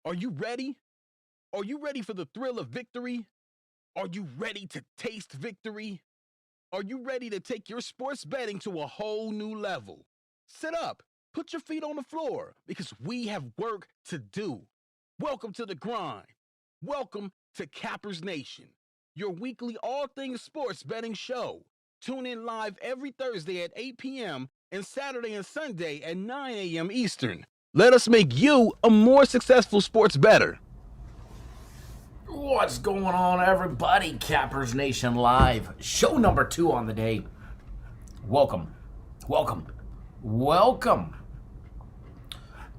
Are you ready? Are you ready for the thrill of victory? Are you ready to taste victory? Are you ready to take your sports betting to a whole new level? Sit up, put your feet on the floor, because we have work to do. Welcome to the grind. Welcome to Cappers Nation, your weekly all things sports betting show. Tune in live every Thursday at 8 p.m. and Saturday and Sunday at 9 a.m. Eastern. Let us make you a more successful sports bettor. What's going on, everybody? Cappers Nation Live, show number 2 on the day. Welcome.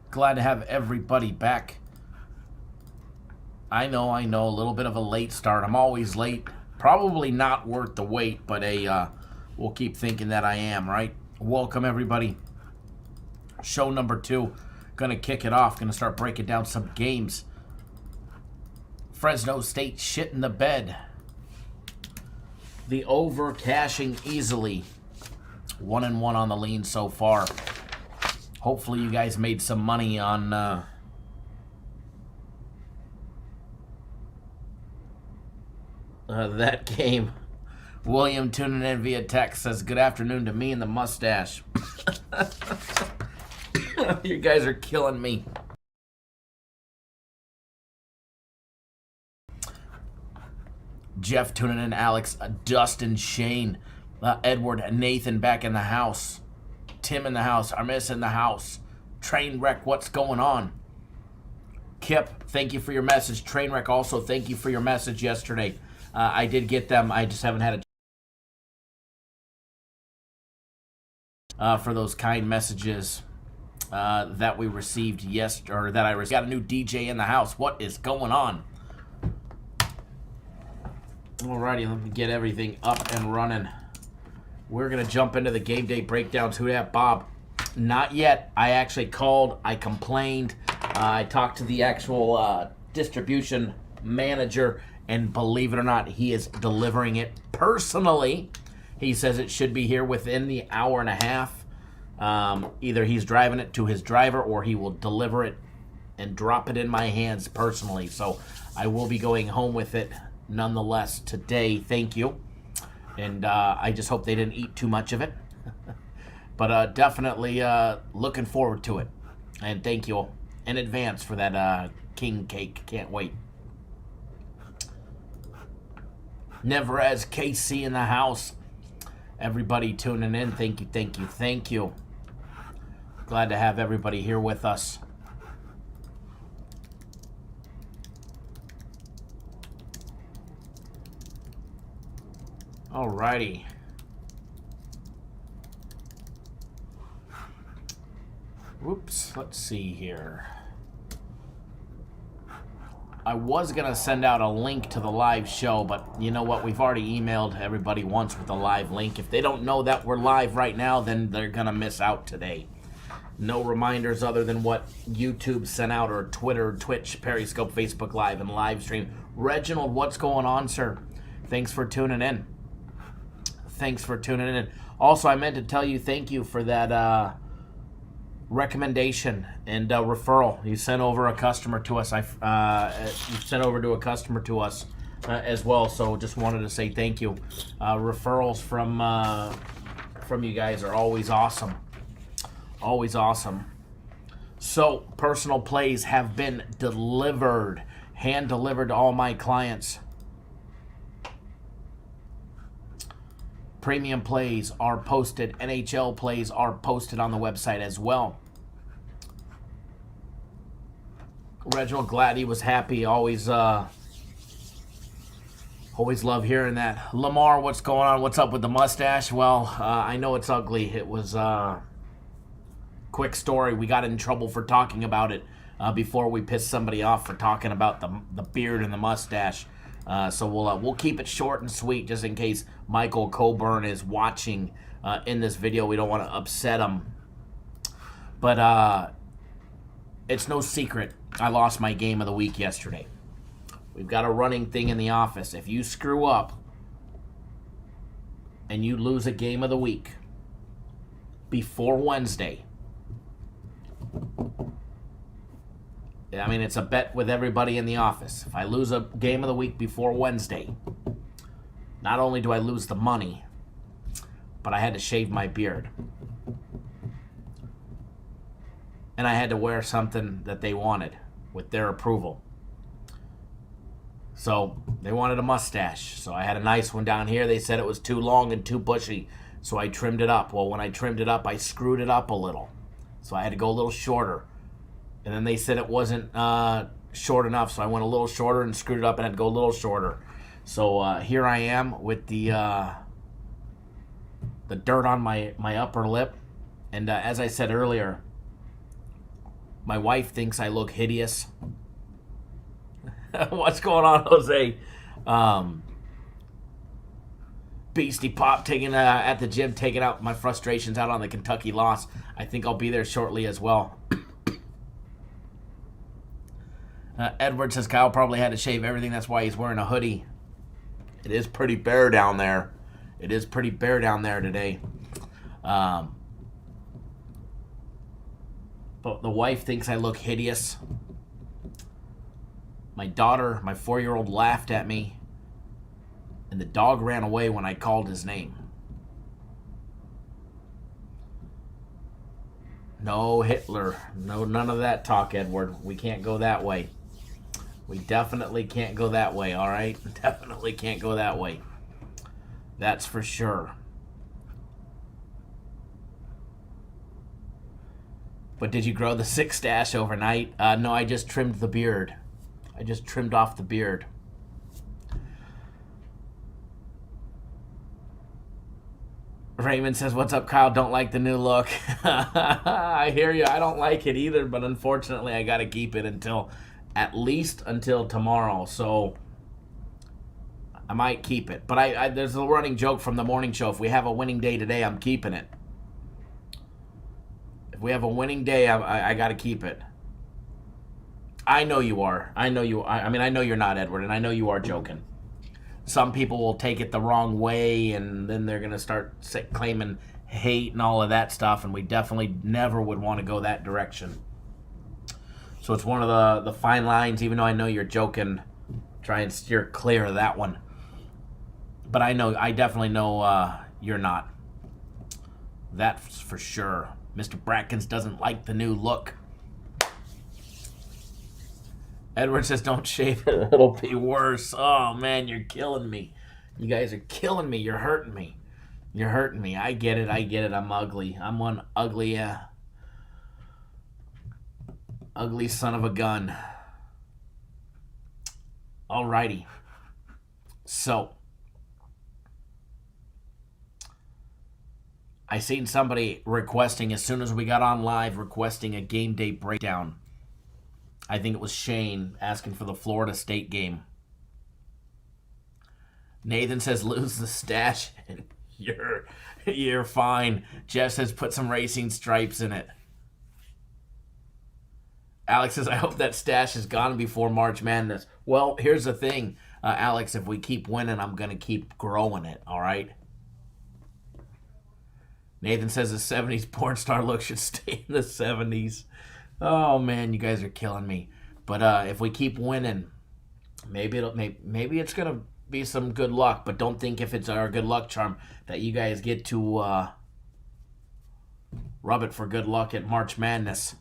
Glad to have everybody back. I know, a little bit of a late start. I'm always late. Probably not worth the wait, but we'll keep thinking that I am, right? Welcome, everybody. Show number 2. Gonna kick it off. Gonna start breaking down some games. Fresno State shit in the bed. The over cashing easily. 1-1 on the lean so far. Hopefully you guys made some money on that game. William tuning in via text says, good afternoon to me and the mustache. You guys are killing me. Jeff tuning in, Alex, Dustin, Shane, Edward, Nathan back in the house. Tim in the house, Armis in the house. Trainwreck, what's going on? Kip, thank you for your message. Trainwreck, also thank you for your message yesterday. I did get them. I just haven't had for those kind messages that we received yesterday, or that I received. Got a new DJ in the house. What is going on? Alrighty, let me get everything up and running. We're going to jump into the game day breakdowns. Who dat, Bob? Not yet. I actually called. I complained. I talked to the actual distribution manager, and believe it or not, he is delivering it personally. He says it should be here within the hour and a half. Either he's driving it to his driver, or he will deliver it and drop it in my hands personally. So I will be going home with it nonetheless today. Thank you. And I just hope they didn't eat too much of it. But definitely looking forward to it. And thank you in advance for that king cake. Can't wait. Never as KC in the house. Everybody tuning in. Thank you. Glad to have everybody here with us. Alrighty. Whoops, let's see here. I was going to send out a link to the live show, but you know what? We've already emailed everybody once with a live link. If they don't know that we're live right now, then they're going to miss out today. No reminders other than what YouTube sent out, or Twitter, Twitch, Periscope, Facebook Live, and live stream. Reginald, what's going on, sir? Thanks for tuning in. Also, I meant to tell you thank you for that recommendation and referral. You sent over a customer to us. You sent over to a customer to us as well. So just wanted to say thank you. Referrals from you guys are always awesome. Always awesome. So personal plays have been delivered, hand delivered to all my clients. Premium plays are posted. NHL plays are posted on the website as well. Reginald, glad he was happy. Always love hearing that. Lamar, what's going on? What's up with the mustache? Well, I know it's ugly. It was quick story. We got in trouble for talking about it before we pissed somebody off for talking about the beard and the mustache. So we'll keep it short and sweet, just in case Michael Coburn is watching in this video. We don't want to upset him. But it's no secret I lost my game of the week yesterday. We've got a running thing in the office. If you screw up and you lose a game of the week before Wednesday, I mean, it's a bet with everybody in the office. If I lose a game of the week before Wednesday, not only do I lose the money, but I had to shave my beard. And I had to wear something that they wanted with their approval. So they wanted a mustache. So I had a nice one down here. They said it was too long and too bushy. So I trimmed it up. Well, when I trimmed it up, I screwed it up a little. So I had to go a little shorter. And then they said it wasn't short enough. So I went a little shorter and screwed it up and had to go a little shorter. So here I am with the dirt on my upper lip. And as I said earlier, my wife thinks I look hideous. What's going on, Jose? Beastie Pop taking at the gym, taking out my frustrations out on the Kentucky loss. I think I'll be there shortly as well. Edward says Kyle probably had to shave everything. That's why he's wearing a hoodie. It is pretty bare down there. It is pretty bare down there today. But the wife thinks I look hideous. My daughter, my 4-year-old, laughed at me. And the dog ran away when I called his name. No Hitler. No, none of that talk, Edward. We can't go that way. We definitely can't go that way, all right? Definitely can't go that way. That's for sure. But did you grow the 6 stash overnight? No, I just trimmed the beard. I just trimmed off the beard. Raymond says, what's up, Kyle? Don't like the new look. I hear you. I don't like it either, but unfortunately I got to keep it at least until tomorrow. So I might keep it. But there's a running joke from the morning show. If we have a winning day today, I'm keeping it. If we have a winning day, I got to keep it. I know you are. I know you. I mean, I know you're not, Edward, and I know you are joking. Some people will take it the wrong way, and then they're going to start claiming hate and all of that stuff, and we definitely never would want to go that direction. So it's one of the fine lines, even though I know you're joking, try and steer clear of that one. But I definitely know you're not. That's for sure. Mr. Brackens doesn't like the new look. Edward says, don't shave it. It'll be worse. Oh, man, you're killing me. You guys are killing me. You're hurting me. You're hurting me. I get it. I'm ugly. I'm one ugly son of a gun. Alrighty. So, I seen somebody requesting, as soon as we got on live, requesting a game day breakdown. I think it was Shane asking for the Florida State game. Nathan says, lose the stash and you're fine. Jeff says, put some racing stripes in it. Alex says, I hope that stash is gone before March Madness. Well, here's the thing, Alex. If we keep winning, I'm going to keep growing it, all right? Nathan says the 70s porn star look should stay in the 70s. Oh, man, you guys are killing me. But if we keep winning, maybe it's going to be some good luck. But don't think if it's our good luck charm that you guys get to rub it for good luck at March Madness.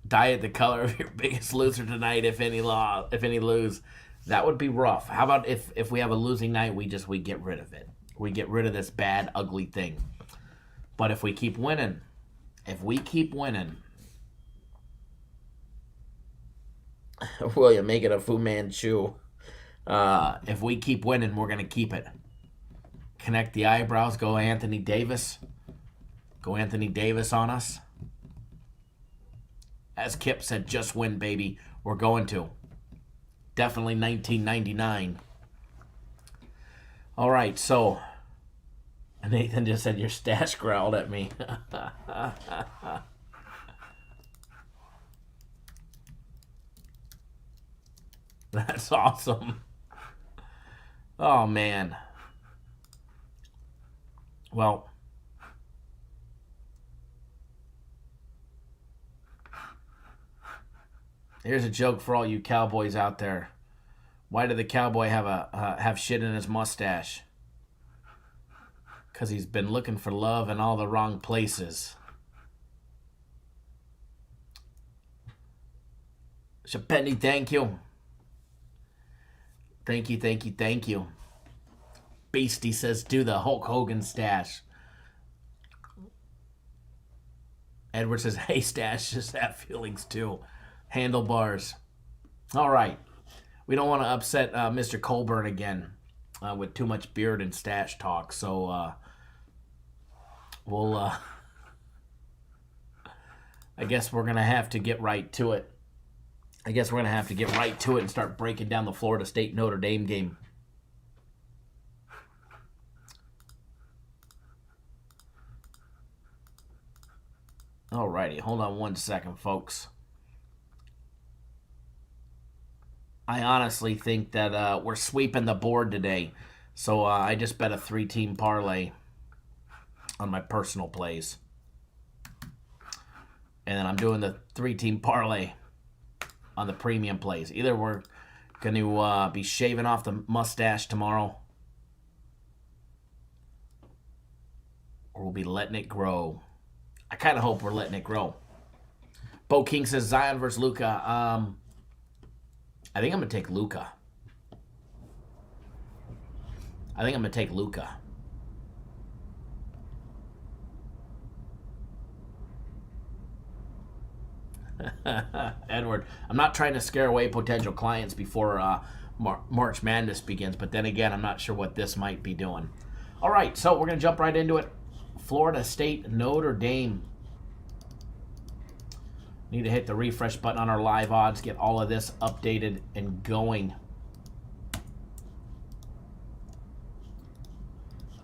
Dye it the color of your biggest loser tonight, if any lose. That would be rough. How about if we have a losing night, we get rid of it. We get rid of this bad, ugly thing. But if we keep winning, William, make it a Fu Manchu. If we keep winning, we're going to keep it. Connect the eyebrows. Go Anthony Davis. Go Anthony Davis on us. As Kip said, just win, baby. We're going to. Definitely 1999. All right, so Nathan just said your stash growled at me. That's awesome. Oh, man. Well, Here's a joke for all you cowboys out there. Why did the cowboy have shit in his mustache? Because he's been looking for love in all the wrong places. Shapendi, thank you. Thank you, thank you, thank you. Beastie says, do the Hulk Hogan stash. Edward says, hey, stash, just have feelings too. Handlebars. All right. We don't want to upset Mr. Colburn again with too much beard and stash talk. So we'll, I guess we're going to have to get right to it. And start breaking down the Florida State Notre Dame game. Alrighty, hold on one second, folks. I honestly think that we're sweeping the board today. So I just bet a 3-team parlay on my personal plays. And then I'm doing the 3-team parlay on the premium plays. Either we're going to be shaving off the mustache tomorrow, or we'll be letting it grow. I kind of hope we're letting it grow. Bo King says Zion versus Luka. I think I'm going to take Luka. Edward, I'm not trying to scare away potential clients before March Madness begins, but then again, I'm not sure what this might be doing. All right, so we're going to jump right into it. Florida State, Notre Dame. Need to hit the refresh button on our live odds, get all of this updated and going.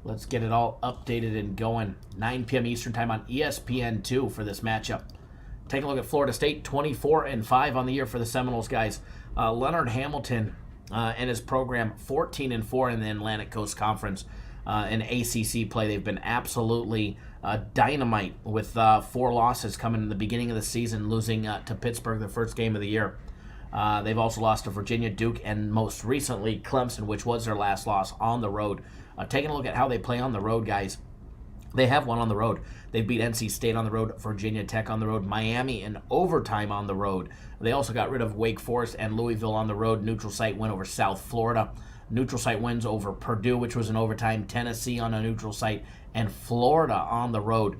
Let's get it all updated and going. 9 p.m. Eastern time on ESPN2 for this matchup. Take a look at Florida State, 24-5 on the year for the Seminoles, guys. Leonard Hamilton and his program, 14-4 in the Atlantic Coast Conference. In ACC play, they've been absolutely dynamite with 4 losses coming in the beginning of the season, losing to Pittsburgh the first game of the year. They've also lost to Virginia, Duke, and most recently Clemson, which was their last loss on the road. Taking a look at how they play on the road, guys. They have won on the road. They beat NC State on the road, Virginia Tech on the road, Miami in overtime on the road. They also got rid of Wake Forest and Louisville on the road. Neutral site win over South Florida. Neutral site wins over Purdue, which was in overtime, Tennessee on a neutral site, and Florida on the road.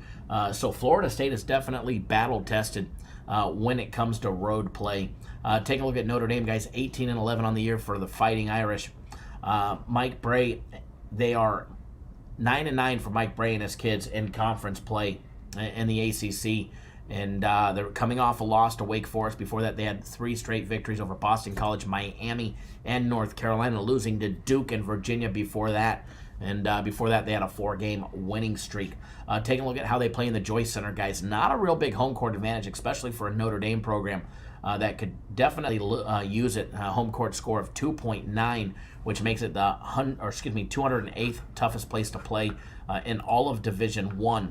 So Florida State is definitely battle-tested when it comes to road play. Take a look at Notre Dame, guys, 18-11 on the year for the Fighting Irish. Mike Bray, they are 9-9 for Mike Bray and his kids in conference play in the ACC. And they're coming off a loss to Wake Forest. Before that, they had 3 straight victories over Boston College, Miami, and North Carolina, losing to Duke and Virginia before that. And before that, they had a 4-game winning streak. Taking a look at how they play in the Joyce Center, guys. Not a real big home court advantage, especially for a Notre Dame program that could definitely use it. Home court score of 2.9, which makes it the 208th toughest place to play in all of Division I.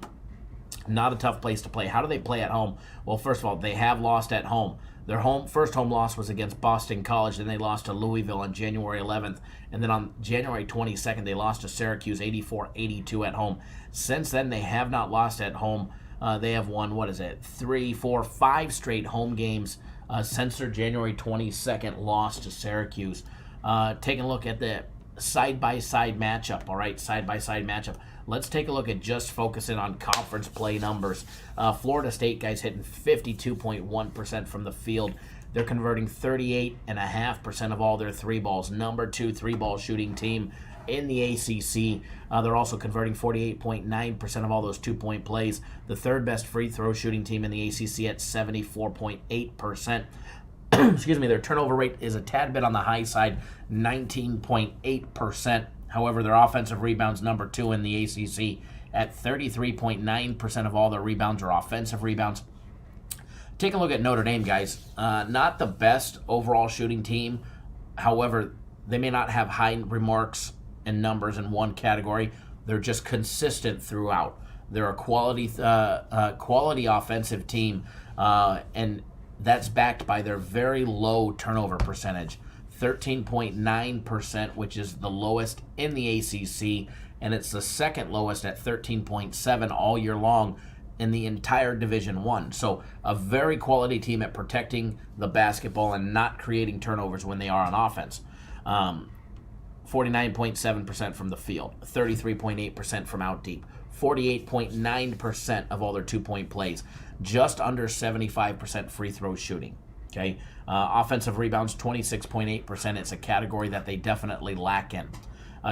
Not a tough place to play. How do they play at home? Well, first of all, they have lost at home. Their first home loss was against Boston College. Then they lost to Louisville on January 11th. And then on January 22nd, they lost to Syracuse 84-82 at home. Since then, they have not lost at home. They have won, 3, 4, 5 straight home games since their January 22nd loss to Syracuse. Taking a look at the side-by-side matchup, all right? Side-by-side matchup. Let's take a look at just focusing on conference play numbers. Florida State, guys, hitting 52.1% from the field. They're converting 38.5% of all their 3 balls. Number 2 3-ball shooting team in the ACC. They're also converting 48.9% of all those 2-point plays. The 3rd best free throw shooting team in the ACC at 74.8%. Excuse me, their turnover rate is a tad bit on the high side, 19.8%. However, their offensive rebounds, number 2 in the ACC at 33.9% of all their rebounds are offensive rebounds. Take a look at Notre Dame, guys. Not the best overall shooting team. However, they may not have high remarks and numbers in one category. They're just consistent throughout. They're a quality offensive team, and That's backed by their very low turnover percentage, 13.9%, which is the lowest in the ACC, and it's the second lowest at 13.7 all year long in the entire Division One. So a very quality team at protecting the basketball and not creating turnovers when they are on offense. 49.7% from the field, 33.8% from out deep, 48.9% of all their two-point plays, just under 75% free throw shooting. Okay, offensive rebounds, 26.8%. It's a category that they definitely lack in.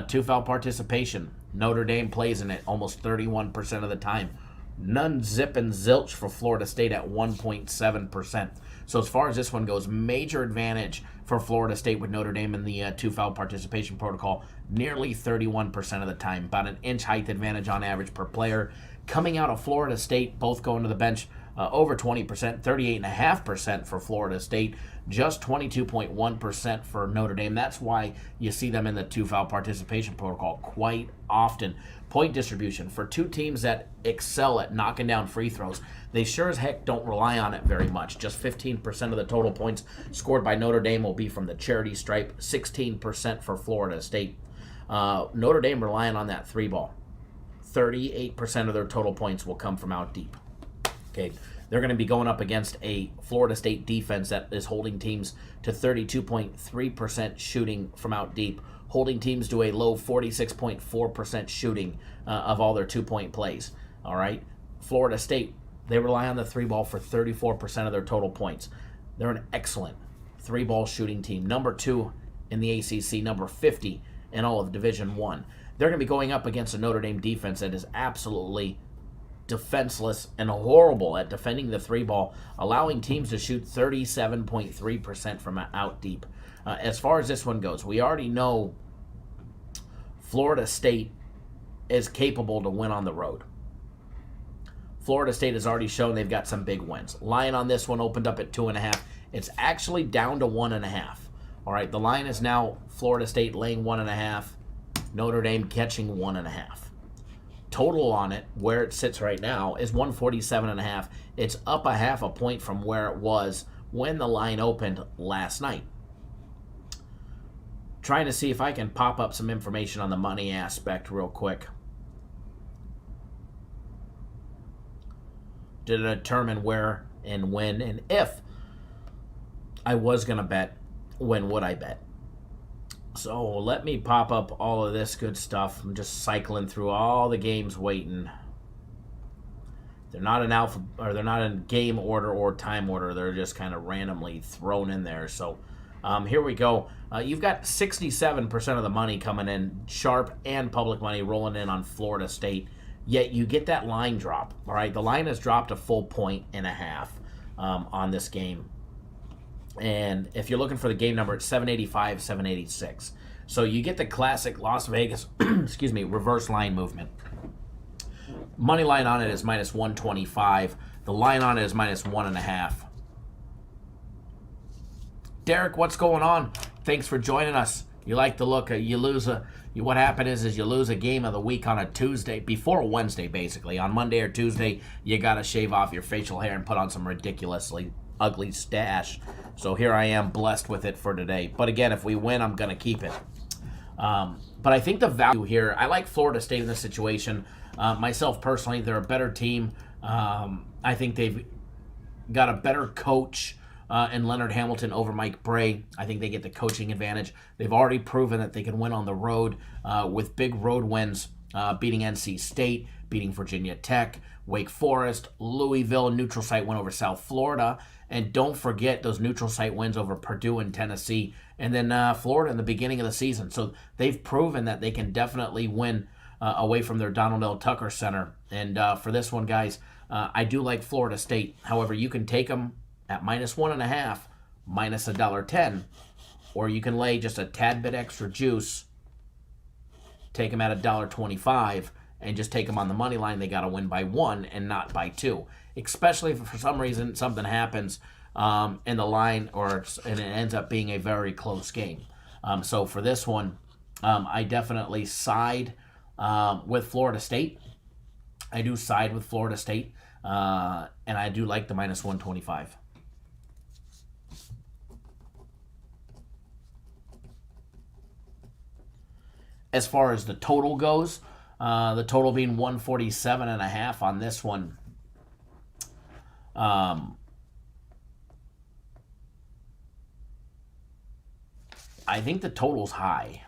Two-foul participation, Notre Dame plays in it almost 31% of the time. None, zip, and zilch for Florida State at 1.7%. So as far as this one goes, major advantage for Florida State with Notre Dame in the two-foul participation protocol, nearly 31% of the time, about an inch height advantage on average per player. Coming out of Florida State, both going to the bench, over 20%, 38.5% for Florida State, just 22.1% for Notre Dame. That's why you see them in the two-foul participation protocol quite often. Point distribution for two teams that excel at knocking down free throws, they sure as heck don't rely on it very much. Just 15% of the total points scored by Notre Dame will be from the charity stripe, 16% for Florida State. Notre Dame relying on that three ball. 38% of their total points will come from out deep. Okay, they're going to be going up against a Florida State defense that is holding teams to 32.3% shooting from out deep, holding teams to a low 46.4% shooting of all their two-point plays. All right, Florida State, they rely on the three ball for 34% of their total points. They're an excellent three-ball shooting team, number 2 in the ACC, number 50 in all of Division I. They're going to be going up against a Notre Dame defense that is absolutely defenseless and horrible at defending the three ball, allowing teams to shoot 37.3% from out deep. As far as this one goes, we already know Florida State is capable to win on the road. Florida State has already shown they've got some big wins. Line on this one opened up at 2.5. It's actually down to 1.5. All right, the line is now Florida State laying 1.5, Notre Dame catching 1.5. Total on it, where it sits right now, is 147.5. It's up a half a point from where it was when the line opened last night. Trying to see if I can pop up some information on the money aspect real quick to determine where and when and if I was going to bet, when would I bet. So let me pop up all of this good stuff. I'm just cycling through all the games waiting. They're not in they're not in game order or time order. They're just kind of randomly thrown in there. So here we go. You've got 67% of the money coming in, sharp and public money rolling in on Florida State. Yet you get that line drop. All right, the line has dropped a full 1.5 on this game. And if you're looking for the game number, it's 785, 786. So you get the classic Las Vegas, reverse line movement. Money line on it is minus 125. The line on it is minus 1.5. Derek, what's going on? Thanks for joining us. You like the look. What happened is you lose a game of the week on a Tuesday, before a Wednesday, basically. On Monday or Tuesday, you got to shave off your facial hair and put on some ridiculously ugly stash. So here I am, blessed with it for today. But again, if we win, I'm going to keep it. But I think the value here, I like Florida State in this situation. Myself personally, they're a better team. I think they've got a better coach in Leonard Hamilton over Mike Bray. I think they get the coaching advantage. They've already proven that they can win on the road with big road wins, beating NC State, beating Virginia Tech, Wake Forest, Louisville, neutral site win over South Florida. And don't forget those neutral site wins over Purdue and Tennessee, and then Florida in the beginning of the season. So they've proven that they can definitely win away from their Donald L. Tucker Center. And for this one, guys, I do like Florida State. However, you can take them at minus 1.5, minus $1.10, or you can lay just a tad bit extra juice, take them at $1.25, and just take them on the money line. They got to win by 1 and not by 2. Especially if for some reason something happens in the line and it ends up being a very close game. So for this one, I definitely side with Florida State. I do side with Florida State, and I do like the minus 125. as far as the total goes. The total being 147.5 on this one. I think the total's high.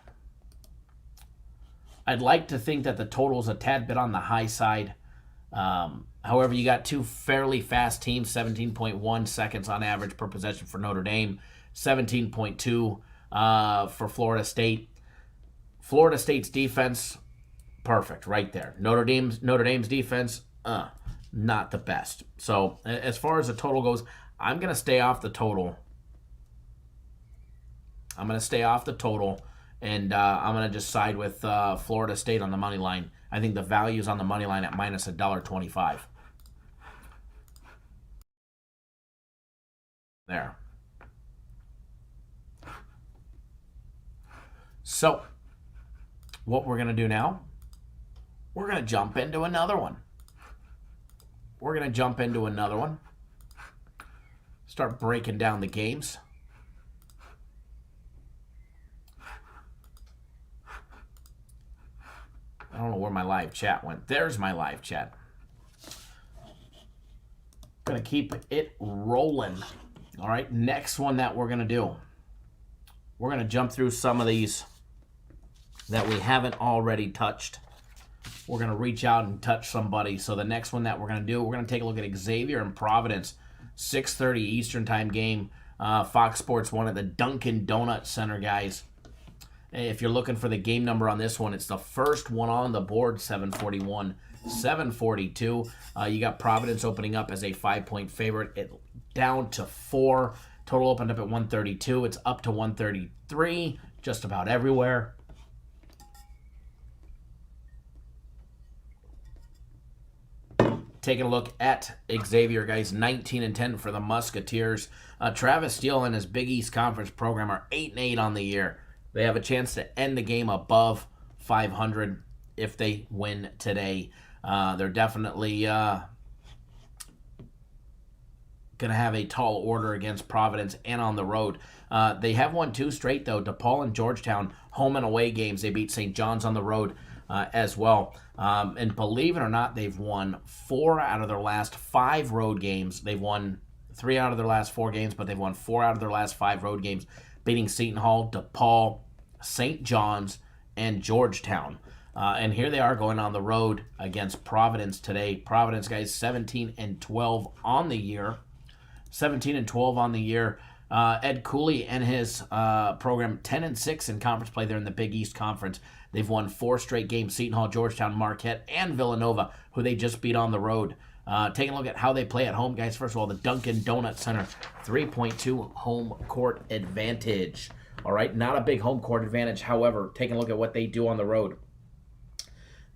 I'd like to think that the total's a tad bit on the high side. However, you got two fairly fast teams, 17.1 seconds on average per possession for Notre Dame, 17.2 for Florida State. Florida State's defense, perfect right there. Notre Dame's defense, not the best. So as far as the total goes, I'm going to stay off the total. And I'm going to just side with Florida State on the money line. I think the value's on the money line at minus $1.25. There. So, what we're going to do now, we're going to jump into another one. Start breaking down the games. I don't know where my live chat went. There's my live chat. Gonna keep it rolling. All right, next one that we're gonna do. We're gonna jump through some of these that we haven't already touched. We're gonna reach out and touch somebody. So the next one that we're gonna do, we're gonna take a look at Xavier and Providence. 6:30 Eastern time game. Fox Sports 1 at the Dunkin' Donut Center, guys. If you're looking for the game number on this one, it's the first one on the board, 741, 742. You got Providence opening up as a 5-point favorite. Down to 4. Total opened up at 132. It's up to 133 just about everywhere. Taking a look at Xavier, guys, 19-10 for the Musketeers. Travis Steele and his Big East Conference program are 8-8 on the year. They have a chance to end the game above 500 if they win today. They're definitely going to have a tall order against Providence and on the road. They have won 2 straight, though. DePaul and Georgetown, home and away games. They beat St. John's on the road as well. And believe it or not, they've won 4 out of their last 5 road games. They've won 3 out of their last 4 games, but they've won 4 out of their last 5 road games, beating Seton Hall, DePaul, St. John's, and Georgetown. And here they are going on the road against Providence today. Providence, guys, 17-12 on the year. 17-12 on the year. Ed Cooley and his program, 10-6 in conference play there in the Big East Conference. They've won 4 straight games, Seton Hall, Georgetown, Marquette, and Villanova, who they just beat on the road. Taking a look at how they play at home, guys. First of all, the Dunkin' Donut Center, 3.2 home court advantage. All right, not a big home court advantage. However, taking a look at what they do on the road.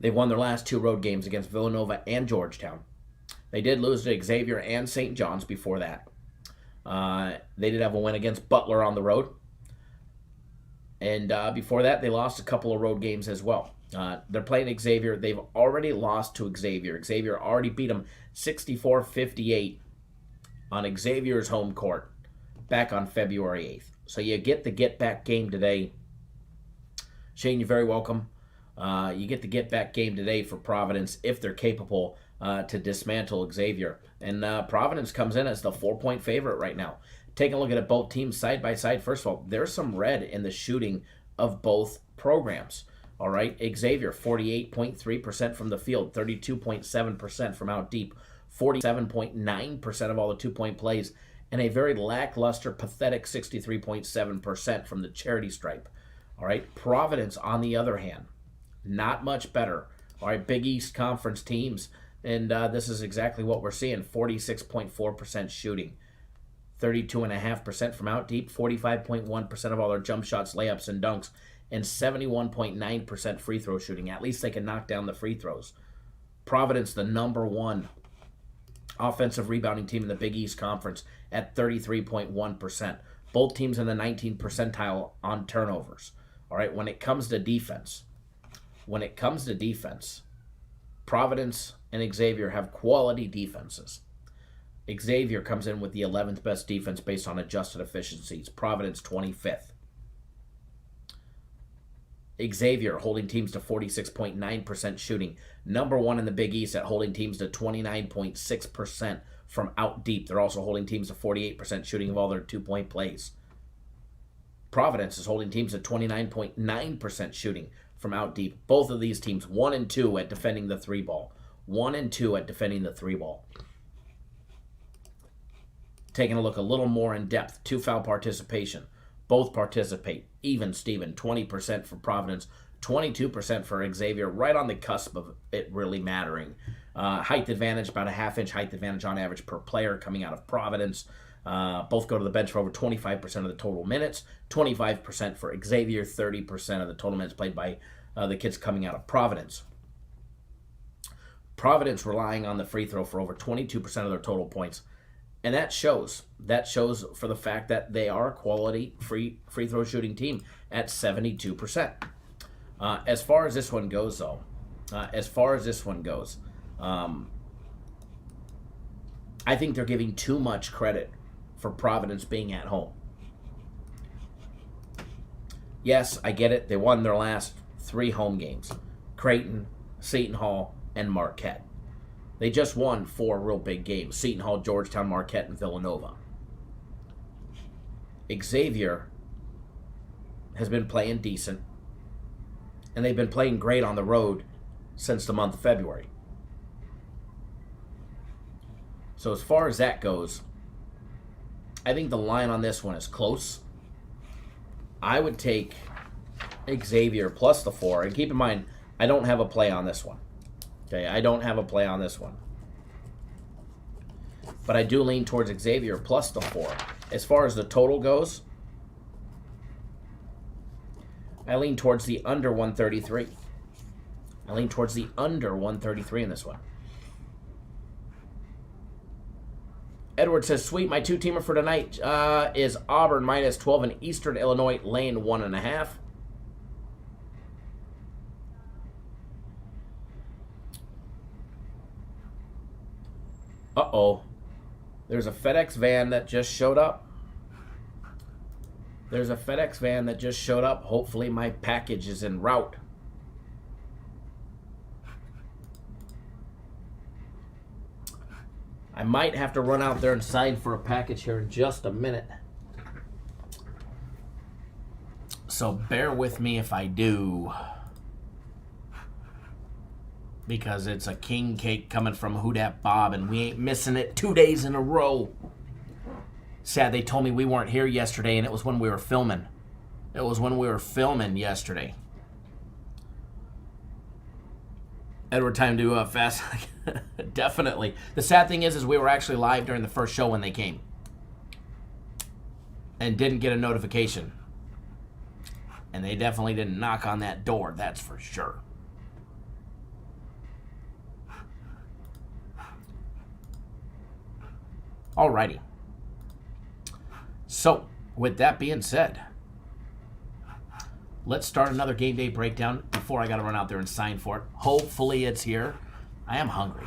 They've won their last 2 road games against Villanova and Georgetown. They did lose to Xavier and St. John's before that. They did have a win against Butler on the road. And before that, they lost a couple of road games as well. They're playing Xavier. They've already lost to Xavier. Xavier already beat them 64-58 on Xavier's home court back on February 8th. So you get the get-back game today. Shane, you're very welcome. You get the get-back game today for Providence if they're capable to dismantle Xavier. And Providence comes in as the 4-point favorite right now. Taking a look at it, both teams side by side. First of all, there's some red in the shooting of both programs. All right, Xavier, 48.3% from the field, 32.7% from out deep, 47.9% of all the 2-point plays, and a very lackluster, pathetic 63.7% from the charity stripe. All right, Providence, on the other hand, not much better. All right, Big East Conference teams, and this is exactly what we're seeing, 46.4% shooting, 32.5% from out deep, 45.1% of all their jump shots, layups, and dunks, and 71.9% free throw shooting. At least they can knock down the free throws. Providence, the number 1 offensive rebounding team in the Big East Conference at 33.1%. Both teams in the 19th percentile on turnovers. All right, when it comes to defense, Providence and Xavier have quality defenses. Xavier comes in with the 11th best defense based on adjusted efficiencies. Providence, 25th. Xavier holding teams to 46.9% shooting. Number 1 in the Big East at holding teams to 29.6% from out deep. They're also holding teams to 48% shooting of all their 2-point plays. Providence is holding teams to 29.9% shooting from out deep. Both of these teams 1 and 2 at defending the 3 ball. 1 and 2 at defending the 3 ball. Taking a look a little more in depth. 2 foul participation. Both participate. Even Steven. 20% for Providence. 22% for Xavier. Right on the cusp of it really mattering. Height advantage, about a half-inch height advantage on average per player coming out of Providence. Both go to the bench for over 25% of the total minutes. 25% for Xavier. 30% of the total minutes played by the kids coming out of Providence. Providence relying on the free throw for over 22% of their total points. And that shows. That shows for the fact that they are a quality free throw shooting team at 72%. As far as this one goes, though, I think they're giving too much credit for Providence being at home. Yes, I get it. They won their last 3 home games. Creighton, Seton Hall, and Marquette. They just won 4 real big games. Seton Hall, Georgetown, Marquette, and Villanova. Xavier has been playing decent. And they've been playing great on the road since the month of February. So as far as that goes, I think the line on this one is close. I would take Xavier plus the 4. And keep in mind, I don't have a play on this one. Okay, I don't have a play on this one. But I do lean towards Xavier plus the 4. As far as the total goes, I lean towards the under 133. I lean towards the under 133 in this one. Edward says, sweet, my 2-teamer for tonight is Auburn minus 12 and Eastern Illinois laying 1.5. Uh-oh. There's a FedEx van that just showed up. Hopefully my package is en route. I might have to run out there and sign for a package here in just a minute. So bear with me if I do. Because it's a king cake coming from Who Dat Bob, and we ain't missing it 2 days in a row. Sad they told me we weren't here yesterday, and it was when we were filming. Yesterday. Edward, time to fast. Definitely. The sad thing is we were actually live during the first show when they came. And didn't get a notification. And they definitely didn't knock on that door, that's for sure. Alrighty. So, with that being said, let's start another game day breakdown before I got to run out there and sign for it. Hopefully it's here. I am hungry.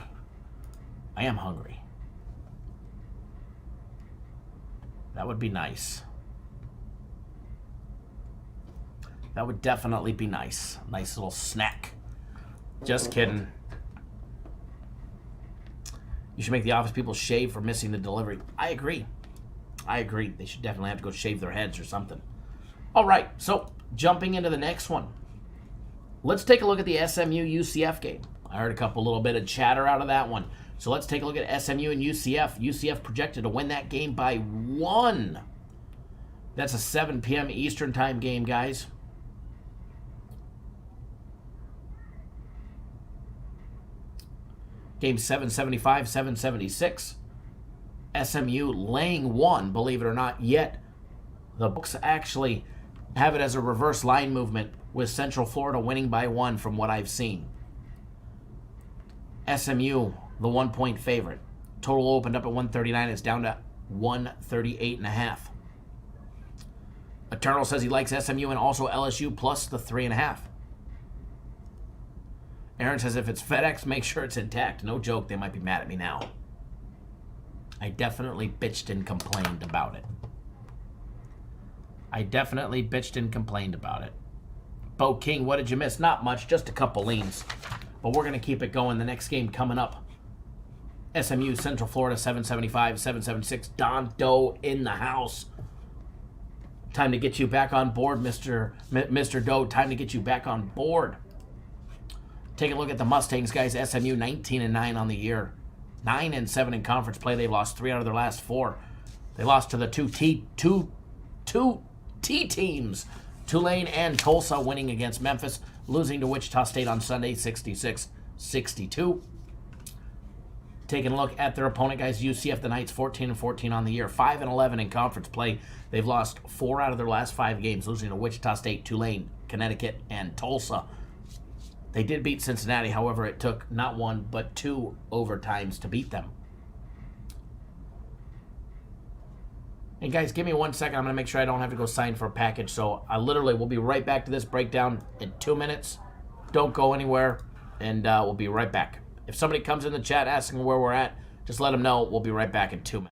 That would be nice. That would definitely be nice. Nice little snack. Just kidding. You should make the office people shave for missing the delivery. I agree. They should definitely have to go shave their heads or something. All right, so jumping into the next one. Let's take a look at the SMU-UCF game. I heard a little bit of chatter out of that one. So let's take a look at SMU and UCF. UCF projected to win that game by 1. That's a 7 p.m. Eastern time game, guys. Game 775, 776. SMU laying 1, believe it or not, yet the books actually have it as a reverse line movement with Central Florida winning by 1 from what I've seen. SMU, the 1-point favorite. Total opened up at 139. It's down to 138.5. Eternal says he likes SMU and also LSU plus the 3.5. Aaron says if it's FedEx, make sure it's intact. No joke, they might be mad at me now. I definitely bitched and complained about it. Bo King, what did you miss? Not much, just a couple leans. But we're going to keep it going. The next game coming up. SMU, Central Florida, 775, 776. Don Doe in the house. Time to get you back on board, Mr. Doe. Time to get you back on board. Take a look at the Mustangs, guys. SMU 19-9 on the year. 9-7 in conference play. They've lost 3 out of their last 4. They lost to the two T teams. Tulane and Tulsa winning against Memphis. Losing to Wichita State on Sunday, 66-62. Taking a look at their opponent, guys. UCF, the Knights, 14-14 on the year. 5-11 in conference play. They've lost 4 out of their last 5 games, losing to Wichita State, Tulane, Connecticut, and Tulsa. They did beat Cincinnati. However, it took not 1 but 2 overtimes to beat them. And guys, give me 1 second. I'm going to make sure I don't have to go sign for a package. So I literally will be right back to this breakdown in 2 minutes. Don't go anywhere, and we'll be right back. If somebody comes in the chat asking where we're at, just let them know. We'll be right back in 2 minutes.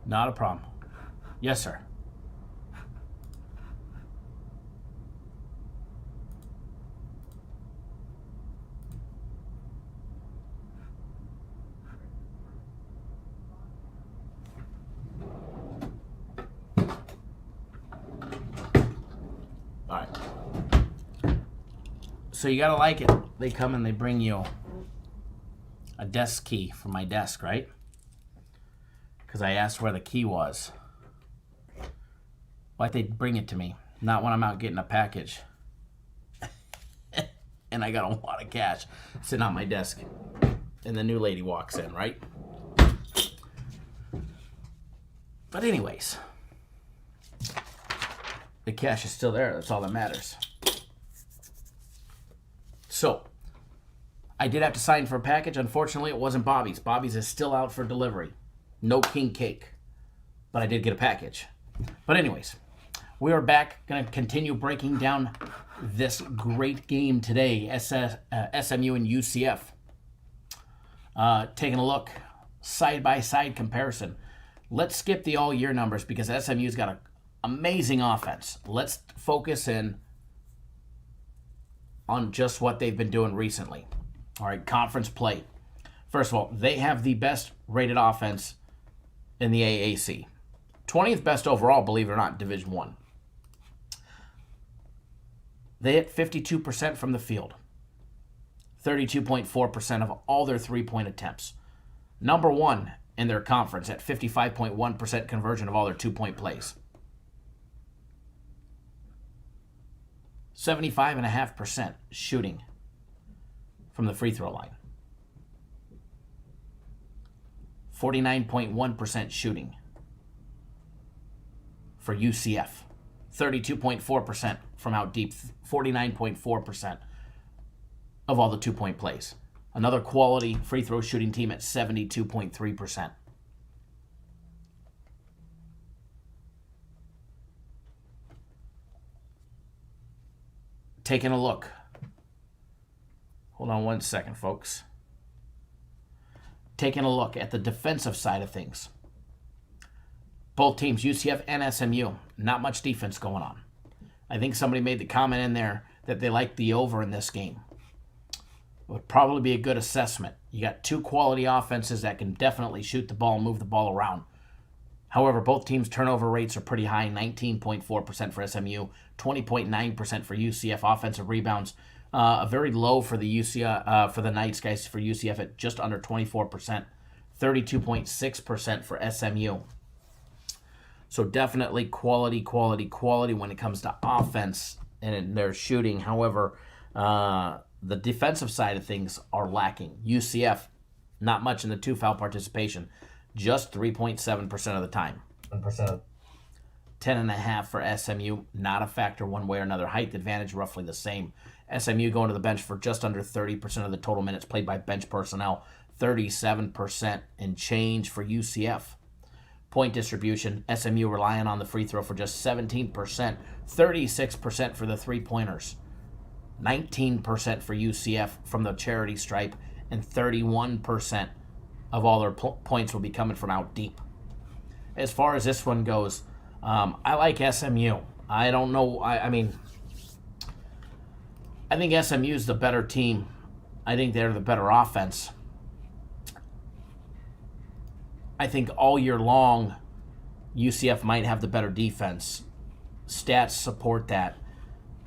Not a problem. Yes, sir. All right. So you gotta like it. They come and they bring you a desk key for my desk, right? Because I asked where the key was. Why'd they bring it to me? Not when I'm out getting a package. And I got a lot of cash sitting on my desk. And the new lady walks in, right? But anyways, the cash is still there. That's all that matters. So, I did have to sign for a package. Unfortunately, it wasn't Bobby's. Bobby's is still out for delivery. No king cake. But I did get a package. But anyways, we are back. Going to continue breaking down this great game today. SMU and UCF. Taking a look. Side-by-side comparison. Let's skip the all-year numbers because SMU's got an amazing offense. Let's focus in on just what they've been doing recently. All right, conference play. First of all, they have the best rated offense in the AAC. 20th best overall, believe it or not, Division I. They hit 52% from the field. 32.4% of all their three-point attempts. Number one in their conference at 55.1% conversion of all their two-point plays. 75.5% shooting from the free throw line. 49.1% shooting for UCF. 32.4% from out deep. 49.4% of all the two-point plays. Another quality free throw shooting team at 72.3%. Taking a look. Hold on one second, folks. Taking a look at the defensive side of things. Both teams, UCF and SMU, not much defense going on. I think somebody made the comment in there that they like the over in this game. Would probably be a good assessment. You got two quality offenses that can definitely shoot the ball and move the ball around. However, both teams' turnover rates are pretty high, 19.4% for SMU, 20.9% for UCF. Offensive rebounds, very low for the UCF, for the Knights, guys, for UCF at just under 24%, 32.6% for SMU. So definitely quality when it comes to offense and their shooting. However, the defensive side of things are lacking. UCF, not much in the two-foul participation, just 3.7% of the time. 10.5 for SMU, not a factor one way or another. Height advantage, roughly the same. SMU going to the bench for just under 30% of the total minutes played by bench personnel. 37% and change for UCF. Point distribution, SMU relying on the free throw for just 17%. 36% for the three-pointers. 19% for UCF from the charity stripe, and 31% of all their points will be coming from out deep. As far as this one goes, I like SMU. I don't know. I mean, I think SMU's the better team. I think they're the better offense. I think all year long, UCF might have the better defense. Stats support that.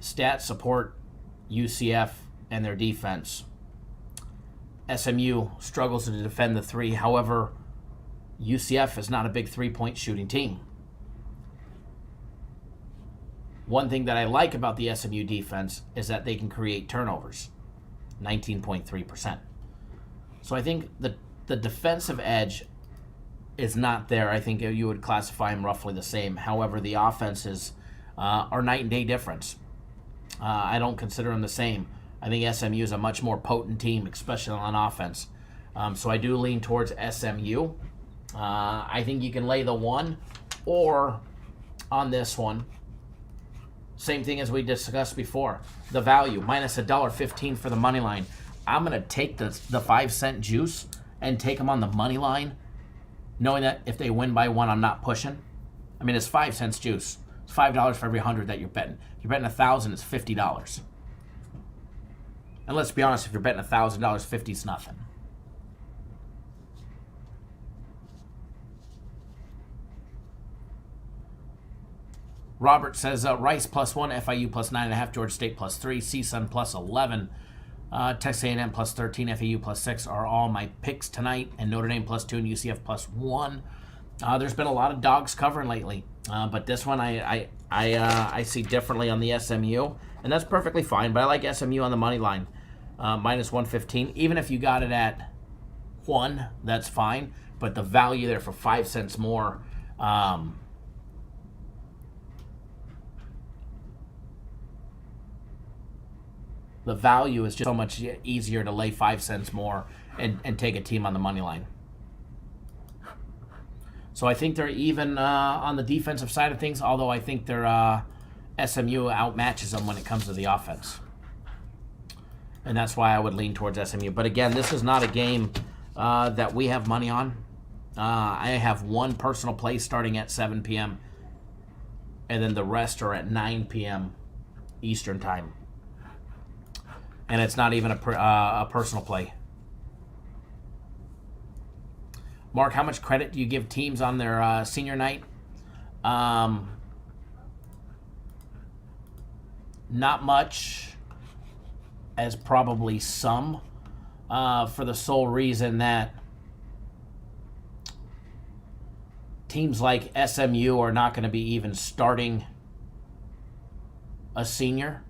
Stats support UCF and their defense. SMU struggles to defend the three. However, UCF is not a big three-point shooting team. One thing that I like about the SMU defense is that they can create turnovers, 19.3%. So I think the defensive edge is not there. I think you would classify them roughly the same. However, the offenses are night and day difference. I don't consider them the same. I think SMU is a much more potent team, especially on offense. So I do lean towards SMU. I think you can lay the one, or on this one, same thing as we discussed before. The value, minus $1.15 for the money line. I'm going to take the 5-cent juice and take them on the money line, knowing that if they win by one, I'm not pushing. I mean, it's 5 cents juice. It's $5 for every 100 that you're betting. If you're betting 1,000, it's $50. And let's be honest, if you're betting $1,000, 50 is nothing. Robert says Rice +1, FIU +9.5, Georgia State +3, CSUN +11, Texas A&M +13, FAU +6 are all my picks tonight, and Notre Dame +2 and UCF +1. There's been a lot of dogs covering lately, but this one I see differently on the SMU, and that's perfectly fine. But I like SMU on the money line, minus 115. Even if you got it at 1, that's fine. But the value there for 5 cents more, The value is just so much easier to lay 5 cents more and take a team on the money line. So I think they're even on the defensive side of things, although I think their SMU outmatches them when it comes to the offense. And that's why I would lean towards SMU. But again, this is not a game that we have money on. I have one personal play starting at 7 p.m. and then the rest are at 9 p.m. Eastern time. And it's not even a personal play. Mark, how much credit do you give teams on their senior night? Not much, as probably some, for the sole reason that teams like SMU are not going to be even starting a senior.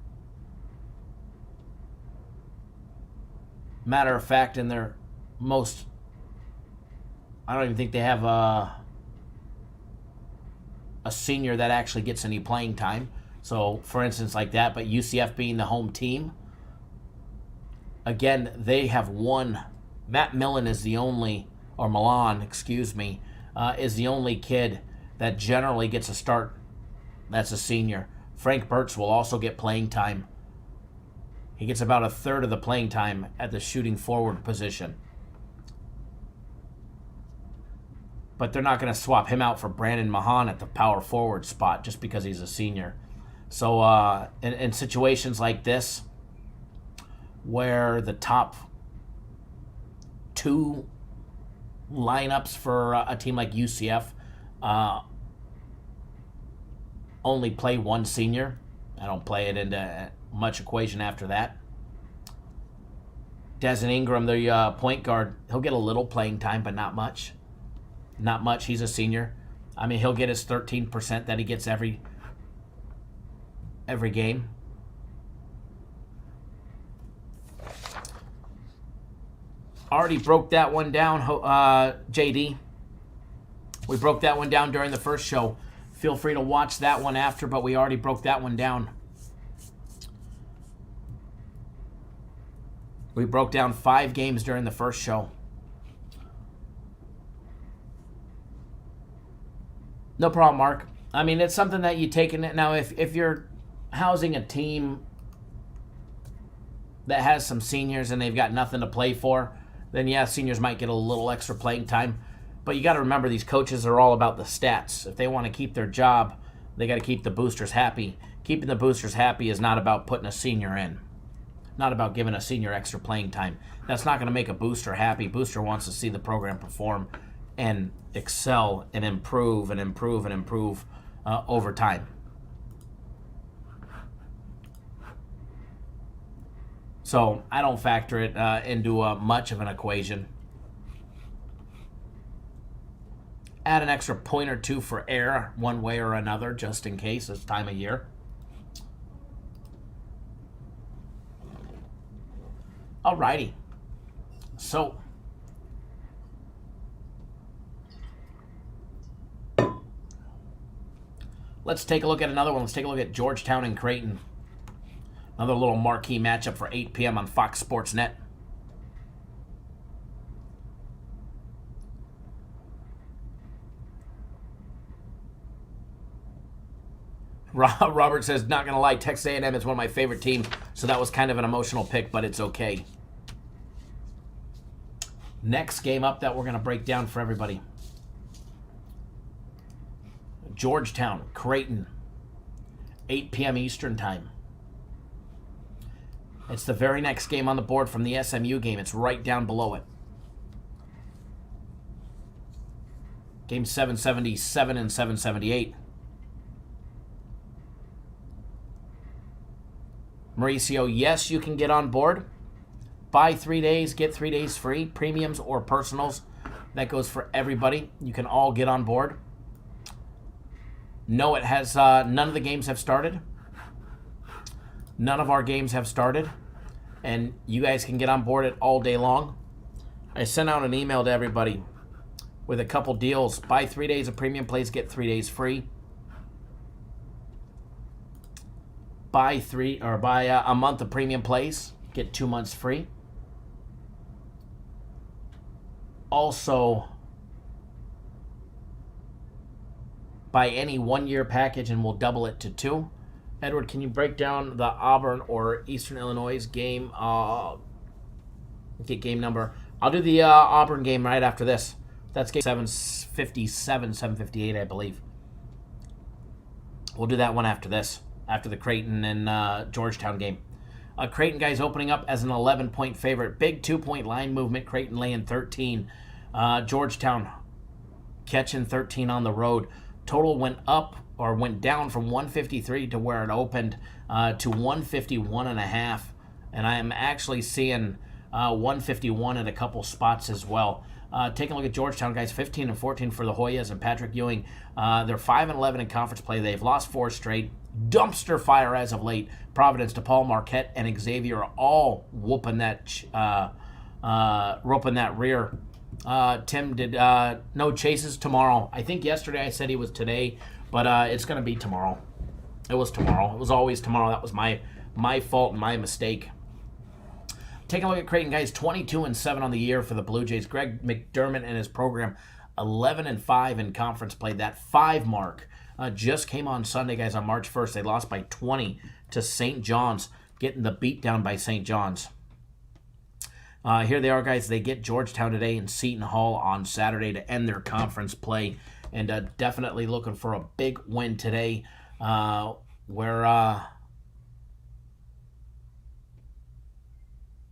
Matter of fact, in their most, I don't even think they have a senior that actually gets any playing time. So, for instance, like that, but UCF being the home team, again, they have one. Matt Millen is the only, or Milan, excuse me, is the only kid that generally gets a start that's a senior. Frank Burtz will also get playing time. He gets about a third of the playing time at the shooting forward position. But they're not going to swap him out for Brandon Mahan at the power forward spot just because he's a senior. So in situations like this, where the top 2 lineups for a team like UCF only play one senior, I don't play it into much equation after that. Desmond Ingram, the point guard, he'll get a little playing time, but not much. Not much. He's a senior. I mean, he'll get his 13% that he gets every game. Already broke that one down, JD. We broke that one down during the first show. Feel free to watch that one after, but we already broke that one down. We broke down 5 games during the first show. No problem, Mark. I mean, it's something that you take in it. Now, if you're housing a team that has some seniors and they've got nothing to play for, then yeah, seniors might get a little extra playing time. But you got to remember, these coaches are all about the stats. If they want to keep their job, they got to keep the boosters happy. Keeping the boosters happy is not about putting a senior in. Not about giving a senior extra playing time. That's not going to make a booster happy. Booster wants to see the program perform and excel and improve and improve and improve over time. So I don't factor it into much of an equation. Add an extra point or 2 for air one way or another, just in case this time of year. Alrighty. So let's take a look at another one. Let's take a look at Georgetown and Creighton. Another little marquee matchup for 8 p.m. on Fox Sports Net. Robert says, not going to lie, Texas A&M is one of my favorite teams, so that was kind of an emotional pick, but it's okay. Next game up that we're going to break down for everybody. Georgetown, Creighton, 8 p.m. Eastern time. It's the very next game on the board from the SMU game. It's right down below it. Game 777 and 778. Mauricio, yes, you can get on board. Buy 3 days, get 3 days free. Premiums or personals. That goes for everybody. You can all get on board. No, it has, none of the games have started. None of our games have started. And you guys can get on board it all day long. I sent out an email to everybody with a couple deals. Buy 3 days of premium plays, get 3 days free. Buy a month of premium plays, get 2 months free. Also, buy any 1-year package and we'll double it to 2. Edward, can you break down the Auburn or Eastern Illinois game? Get game number. I'll do the Auburn game right after this. That's game 757, 758, I believe. We'll do that one after this, after the Creighton and Georgetown game. Creighton, guys, opening up as an 11-point favorite. Big 2-point line movement. Creighton laying 13. Georgetown catching 13 on the road. Total went down from 153 to where it opened to 151.5. And I am actually seeing 151 at a couple spots as well. Taking a look at Georgetown, guys, 15-14 for the Hoyas and Patrick Ewing. They're 5-11 in conference play. They've lost 4 straight. Dumpster fire as of late. Providence, DePaul, Marquette, and Xavier are all whooping that rear. Tim did no chases tomorrow. I think yesterday I said he was today, but it's going to be tomorrow. It was tomorrow. It was always tomorrow. That was my fault and my mistake. Taking a look at Creighton, guys, 22-7 on the year for the Blue Jays. Greg McDermott and his program, 11-5 in conference play. That 5 mark just came on Sunday, guys, on March 1st. They lost by 20 to St. John's, getting the beat down by St. John's. Here they are, guys. They get Georgetown today and Seton Hall on Saturday to end their conference play. And definitely looking for a big win today where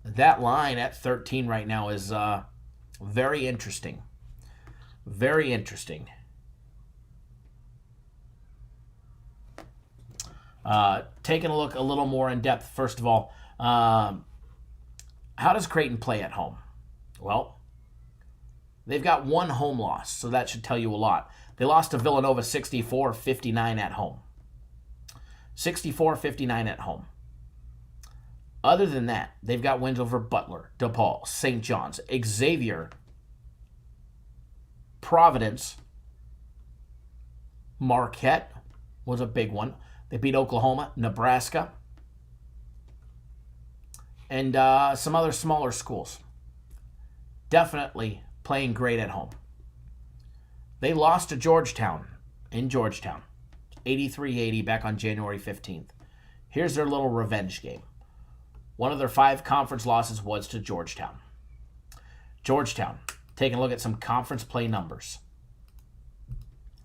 that line at 13 right now is very interesting. Very interesting. Taking a look a little more in depth, first of all, how does Creighton play at home? Well, they've got 1 home loss, so that should tell you a lot. They lost to Villanova 64-59 at home. 64-59 at home. Other than that, they've got wins over Butler, DePaul, St. John's, Xavier, Providence, Marquette was a big one. They beat Oklahoma, Nebraska, and some other smaller schools. Definitely playing great at home. They lost to Georgetown in Georgetown, 83-80 back on January 15th. Here's their little revenge game. One of their 5 conference losses was to Georgetown. Georgetown, taking a look at some conference play numbers.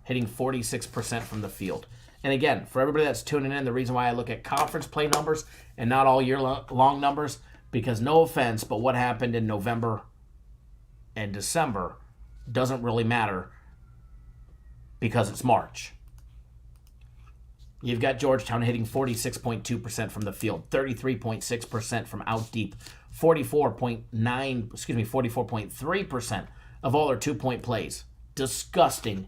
Hitting 46% from the field. And again, for everybody that's tuning in, the reason why I look at conference play numbers and not all year long numbers, because no offense, but what happened in November and December doesn't really matter because it's March. You've got Georgetown hitting 46.2% from the field, 33.6% from out deep, 44.3% of all their 2-point plays. Disgusting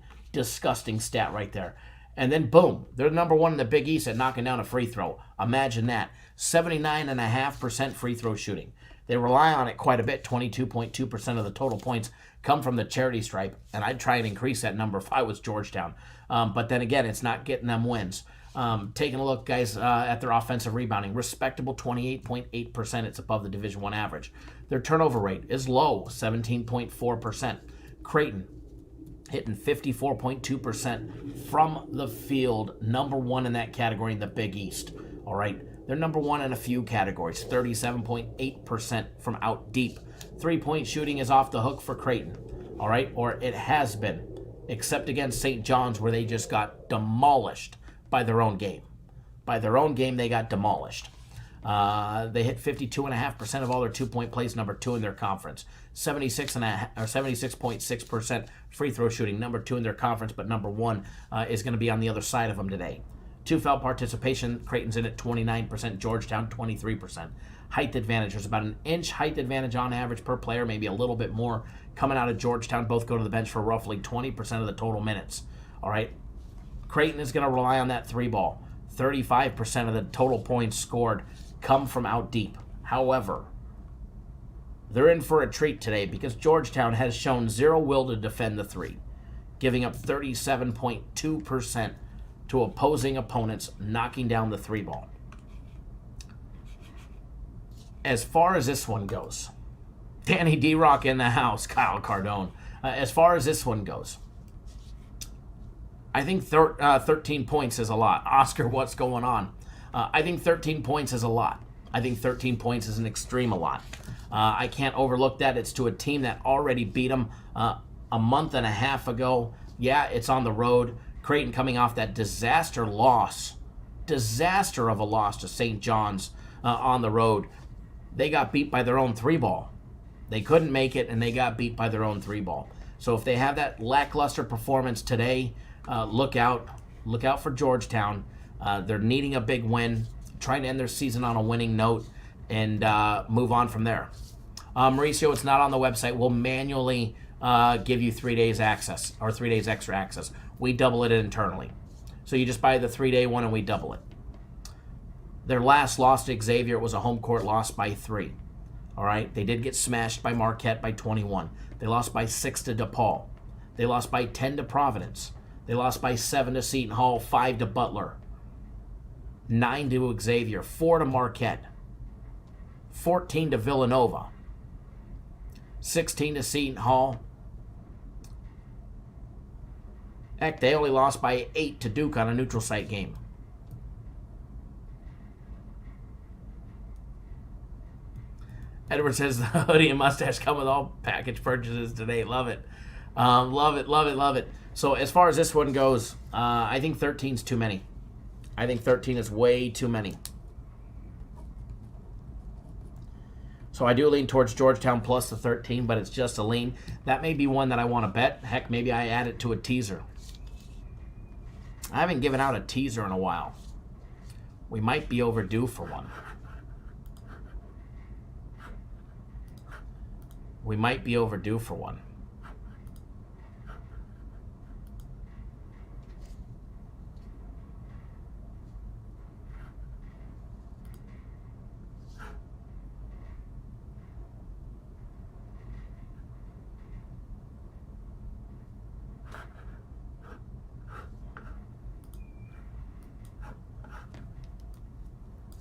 stat right there. And then boom, they're number 1 in the Big East at knocking down a free throw. Imagine that. 79.5% free throw shooting. They rely on it quite a bit. 22.2% of the total points come from the charity stripe, and I'd try and increase that number if I was Georgetown. But then again, it's not getting them wins. Taking a look, guys, at their offensive rebounding, respectable 28.8%. It's above the Division I average. Their turnover rate is low, 17.4%. Creighton hitting 54.2% from the field, number 1 in that category in the Big East. All right, they're number 1 in a few categories, 37.8% from out deep. 3-point shooting is off the hook for Creighton. All right, or it has been, except against St. John's where they just got demolished by their own game. By their own game, they got demolished. They hit 52.5% of all their 2-point plays, number 2 in their conference. 76.6% free throw shooting, number 2 in their conference, but number 1 is going to be on the other side of them today. 2 foul participation, Creighton's in at 29%, Georgetown 23%. Height advantage, there's about an inch height advantage on average per player, maybe a little bit more. Coming out of Georgetown, both go to the bench for roughly 20% of the total minutes. All right, Creighton is going to rely on that 3-ball. 35% of the total points scored come from out deep. However, they're in for a treat today because Georgetown has shown zero will to defend the three, giving up 37.2% to opposing opponents, knocking down the three ball. As far as this one goes, Danny D-Rock in the house, Kyle Cardone. As far as this one goes, I think 13 points is a lot. Oscar, what's going on? I think 13 points is a lot. I think 13 points is an extreme a lot. I can't overlook that. It's to a team that already beat them a month and a half ago. Yeah, it's on the road. Creighton coming off that disaster of a loss to St. John's on the road. They got beat by their own three ball. They couldn't make it, and they got beat by their own three ball. So if they have that lackluster performance today, look out. Look out for Georgetown. They're needing a big win, trying to end their season on a winning note, and move on from there. Mauricio, it's not on the website. We'll manually give you 3 days access, or 3 days extra access. We double it internally. So you just buy the 3-day one and we double it. Their last loss to Xavier was a home court loss by 3. All right? They did get smashed by Marquette by 21. They lost by 6 to DePaul. They lost by 10 to Providence. They lost by 7 to Seton Hall, 5 to Butler, 9 to Xavier, 4 to Marquette, 14 to Villanova, 16 to Seton Hall. Heck, they only lost by 8 to Duke on a neutral site game. Edward says the hoodie and mustache come with all package purchases today. Love it. Love it, love it, love it. So as far as this one goes, I think 13's too many. I think 13 is way too many. So I do lean towards Georgetown plus the 13, but it's just a lean. That may be one that I want to bet. Heck, maybe I add it to a teaser. I haven't given out a teaser in a while. We might be overdue for one. We might be overdue for one.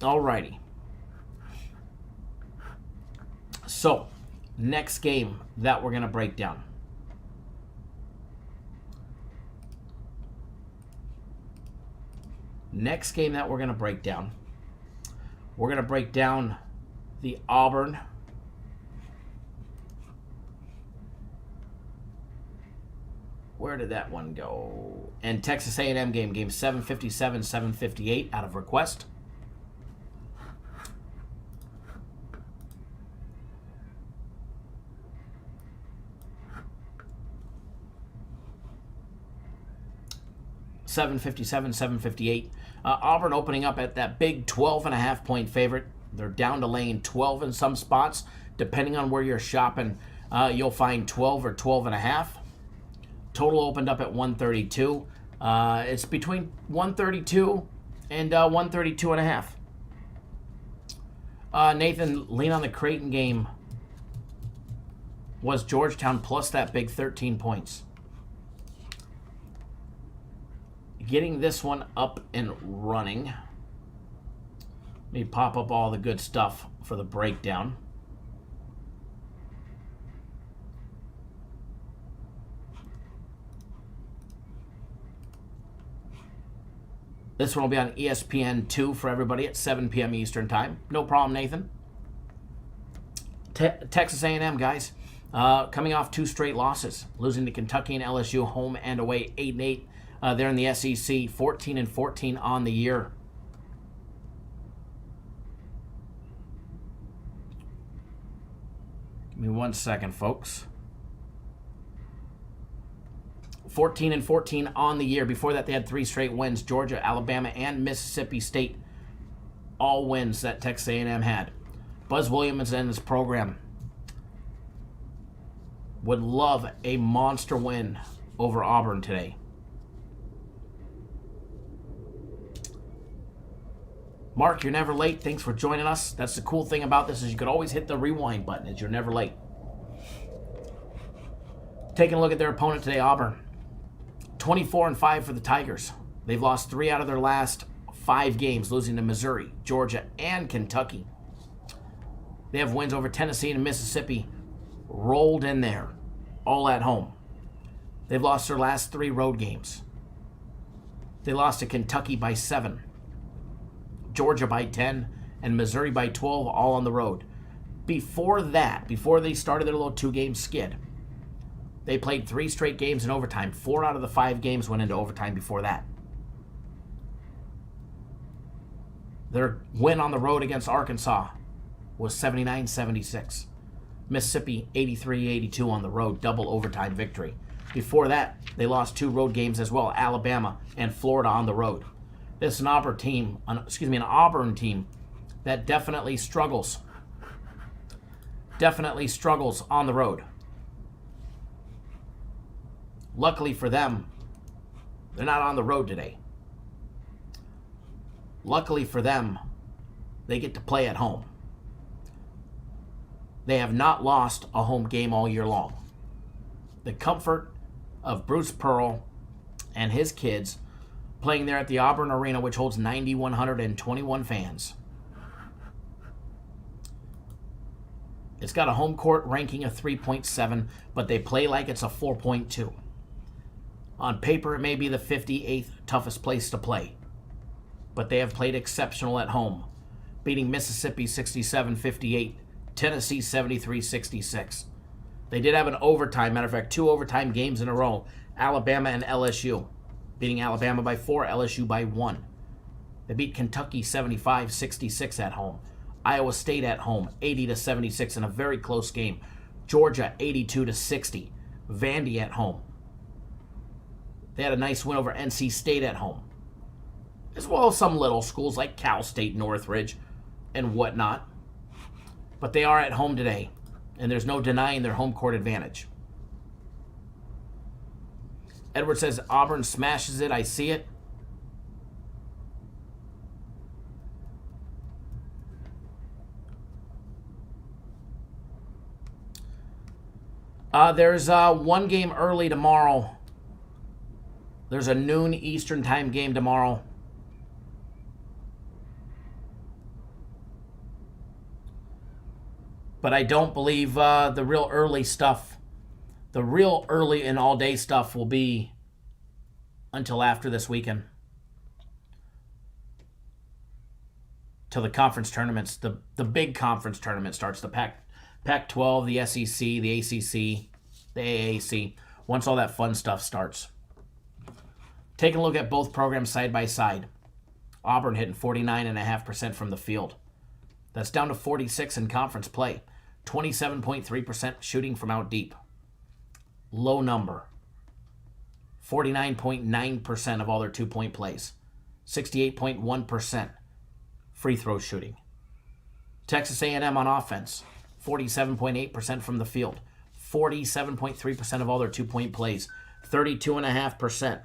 Alrighty. So, next game that we're going to break down. Next game that we're going to break down. We're going to break down the Auburn where did that one go? And Texas A&M game 757, 758 out of request. $7.57, Auburn opening up at that big 12.5 point favorite. They're down to laying 12 in some spots. Depending on where you're shopping, you'll find 12 or 12.5. Total opened up at 132. It's between 132 and 132.5. Nathan, lean on the Creighton game was Georgetown plus that big 13 points. Getting this one up and running. Let me pop up all the good stuff for the breakdown. This one will be on ESPN2 for everybody at 7 p.m. Eastern Time. No problem, Nathan. Texas A&M, guys, coming off 2 straight losses, losing to Kentucky and LSU home and away, 8-8. They're in the SEC, 14-14 on the year. Give me 1 second, folks. 14-14 on the year. Before that, they had 3 straight wins. Georgia, Alabama, and Mississippi State. All wins that Texas A&M had. Buzz Williams and his program would love a monster win over Auburn today. Mark, you're never late. Thanks for joining us. That's the cool thing about this is you could always hit the rewind button as you're never late. Taking a look at their opponent today, Auburn. 24-5 for the Tigers. They've lost 3 out of their last 5 games, losing to Missouri, Georgia, and Kentucky. They have wins over Tennessee and Mississippi rolled in there, all at home. They've lost their last 3 road games. They lost to Kentucky by 7, Georgia by 10, and Missouri by 12, all on the road. Before that, before they started their little 2-game skid, they played 3 straight games in overtime. 4 out of the 5 games went into overtime before that. Their win on the road against Arkansas was 79-76. Mississippi 83-82 on the road, double overtime victory. Before that, they lost 2 road games as well, Alabama and Florida on the road. This is an Auburn team, that definitely struggles. Definitely struggles on the road. Luckily for them, they're not on the road today. Luckily for them, they get to play at home. They have not lost a home game all year long. The comfort of Bruce Pearl and his kids playing there at the Auburn Arena, which holds 9,121 fans. It's got a home court ranking of 3.7, but they play like it's a 4.2. On paper, it may be the 58th toughest place to play, but they have played exceptional at home, beating Mississippi 67-58, Tennessee 73-66. They did have an overtime, matter of fact, 2 overtime games in a row, Alabama and LSU, beating Alabama by 4, LSU by 1. They beat Kentucky 75-66 at home, Iowa State at home 80-76 in a very close game, Georgia 82-60, Vandy at home. They had a nice win over NC State at home, as well as some little schools like Cal State, Northridge, and whatnot. But they are at home today, and there's no denying their home court advantage. Edward says Auburn smashes it. I see it. There's one game early tomorrow. There's a noon Eastern time game tomorrow. But I don't believe the real early and all-day stuff will be until after this weekend. Till the conference tournaments, the big conference tournament starts. The Pac-12, the SEC, the ACC, the AAC. Once all that fun stuff starts. Taking a look at both programs side by side. Auburn hitting 49.5% from the field. That's down to 46 in conference play. 27.3% shooting from out deep. Low number. 49.9% of all their 2-point plays. 68.1% free throw shooting. Texas A&M on offense. 47.8% from the field. 47.3% of all their 2-point plays. 32.5%